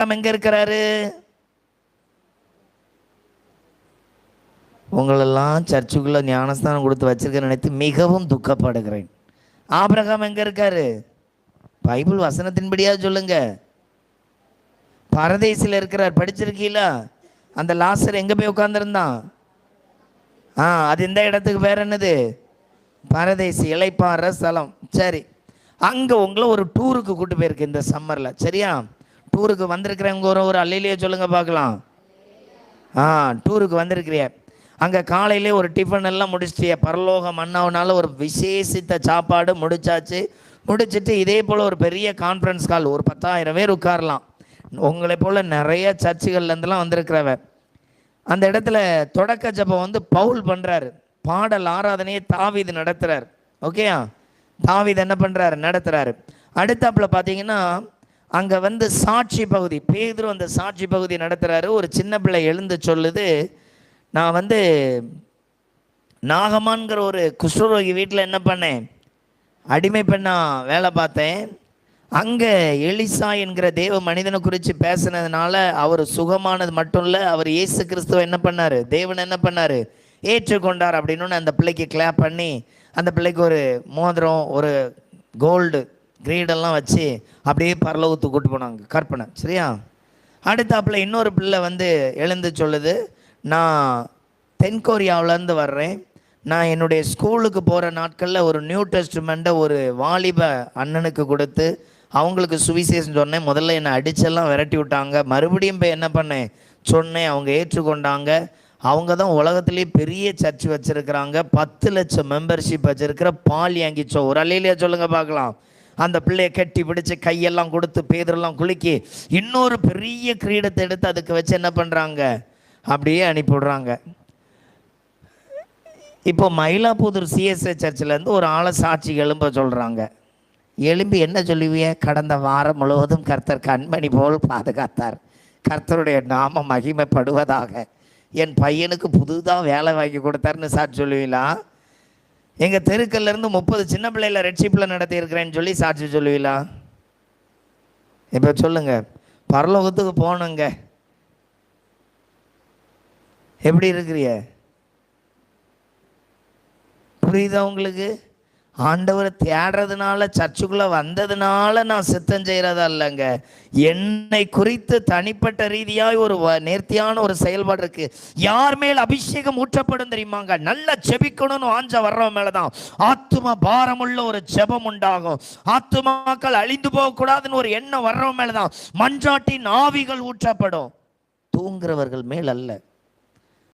எங்க இருக்கிறாரு? உங்களெல்லாம் சர்ச்சுக்குள்ள ஞானஸ்தானம் கொடுத்து வச்சிருக்க நினைத்து மிகவும் துக்கப்படுகிறேன். ஆபிரகாம் எங்க இருக்காரு? பைபிள் வசனத்தின்படியா சொல்லுங்க. பரதேசில் இருக்கிறார். படிச்சிருக்கீங்களா? அந்த லாசர் எங்க போய் உட்கார்ந்துருந்தான்? அது இந்த இடத்துக்கு பேர் என்னது? பரதேசி, இளைப்பாற ஸ்தலம். சரி, அங்கே உங்களை ஒரு டூருக்கு கூட்டு போயிருக்கு இந்த சம்மரில். சரியா? டூருக்கு வந்திருக்கிறவங்க ஒரு அல்லையிலேயே சொல்லுங்க பார்க்கலாம். டூருக்கு வந்திருக்கிறிய. அங்கே காலையிலே ஒரு டிஃபன் எல்லாம் முடிச்சிட்டிய. பரலோக மன்னாவனால ஒரு விசேஷித்த சாப்பாடு முடிச்சாச்சு. முடிச்சுட்டு இதே போல் ஒரு பெரிய கான்ஃபரன்ஸ் கால், ஒரு 10,000 பேர் உட்காரலாம். உங்களை போல் நிறைய சர்ச்சுகள்லேருந்துலாம் வந்திருக்கிறவ. அந்த இடத்துல தொடக்க ஜபம் பவுல் பண்ணுறாரு. பாடல் ஆராதனையை தாவீது நடத்துகிறார். ஓகேயா? தாவீது என்ன பண்ணுறாரு? நடத்துகிறாரு. அடுத்தாப்பில் பார்த்தீங்கன்னா அங்கே சாட்சி பகுதி, பேதுரு அந்த சாட்சி பகுதி நடத்துகிறாரு. ஒரு சின்ன பிள்ளை எழுந்து சொல்லுது, நான் நாகமான்கிற ஒரு குஷ்டரோகி வீட்டில் என்ன பண்ணேன்? அடிமை பெண்ணா வேலை பார்த்தேன். அங்கே எலிசா என்கிற தேவ மனிதனை குறித்து பேசினதுனால அவர் சுகமானது மட்டும் இல்லை, அவர் இயேசு கிறிஸ்துவ என்ன பண்ணார்? தேவன் என்ன பண்ணார்? ஏற்றுக்கொண்டார். அப்படின்னு அந்த பிள்ளைக்கு கிளாப் பண்ணி அந்த பிள்ளைக்கு ஒரு மோதிரம், ஒரு கோல்டு கிரீடெல்லாம் வச்சு அப்படியே பரலோகத்துக்கு கூட்டு போனாங்க. கற்பனை. சரியா? அடுத்தாப்பில் இன்னொரு பிள்ளை எழுந்து சொல்லுது, நான் தென்கொரியாவிலேருந்து வர்றேன். நான் என்னுடைய ஸ்கூலுக்கு போகிற நாட்களில் ஒரு நியூ டெஸ்ட்மெண்ட்டை ஒரு வாலிப அண்ணனுக்கு கொடுத்து அவங்களுக்கு சுவிசேஷம் சொன்னேன். முதல்ல என்னை அடிச்செல்லாம் விரட்டி விட்டாங்க. மறுபடியும் போய் என்ன பண்ணேன்? சொன்னேன். அவங்க ஏற்றுக்கொண்டாங்க. அவங்க தான் உலகத்திலேயே பெரிய சர்ச் வச்சுருக்கிறாங்க. 10 லட்சம் மெம்பர்ஷிப் வச்சுருக்கிற பால் யாங்கிச்சோ. ஒரு அல்லையிலேயே சொல்லுங்க பார்க்கலாம். அந்த பிள்ளையை கட்டி பிடிச்சி கையெல்லாம் கொடுத்து பேதரெல்லாம் குலுக்கி இன்னொரு பெரிய கிரீடத்தை எடுத்து அதுக்கு வச்சு என்ன பண்ணுறாங்க? அப்படியே அனுப்பிவிடுறாங்க. இப்போ மயிலாப்பூர் சிஎஸ்ஐ சர்ச்சிலேருந்து ஒரு ஆளை சாட்சி எழும்ப சொல்கிறாங்க. எழும்பி என்ன சொல்லுவிய? கடந்த வாரம் முழுவதும் கர்த்தர் கண்மணி போல் பாதுகாத்தார், கர்த்தருடைய நாம மகிமைப்படுவதாக, என் பையனுக்கு புதுதாக வேலை வாங்கி கொடுத்தாருன்னு சாட்சி சொல்லுவீங்களா? எங்கள் தெருக்கல்லேருந்து 30 சின்ன பிள்ளைகளை ரெட்ஷிப்பில் நடத்தியிருக்கிறேன்னு சொல்லி சாட்சி சொல்லுவீங்களா? இப்போ சொல்லுங்கள். பரலோகத்துக்கு போகணுங்க. எப்படி இருக்கிறிய? புரியுதா உங்களுக்கு? ஆண்டவரை தேடுறதுனால, சர்ச்சுக்குள்ளே வந்ததுனால நான் சித்தம் செய்கிறதா இல்லைங்க. என்னை குறித்து தனிப்பட்ட ரீதியாக ஒரு நேர்த்தியான ஒரு செயல்பாடு இருக்கு. யார் மேல் அபிஷேகம் ஊற்றப்படும் தெரியுமாங்க? நல்லா ஜெபிக்கணும்னு ஆஞ்ச வர்றவன் மேலதான் ஆத்தும பாரமுள்ள ஒரு ஜெபம் உண்டாகும். ஆத்துமாக்கள் அழிந்து போகக்கூடாதுன்னு ஒரு எண்ணம் வர்றவன் மேலதான் மன்றாட்டின் ஆவிகள் ஊற்றப்படும். தூங்குறவர்கள் மேல் அல்ல.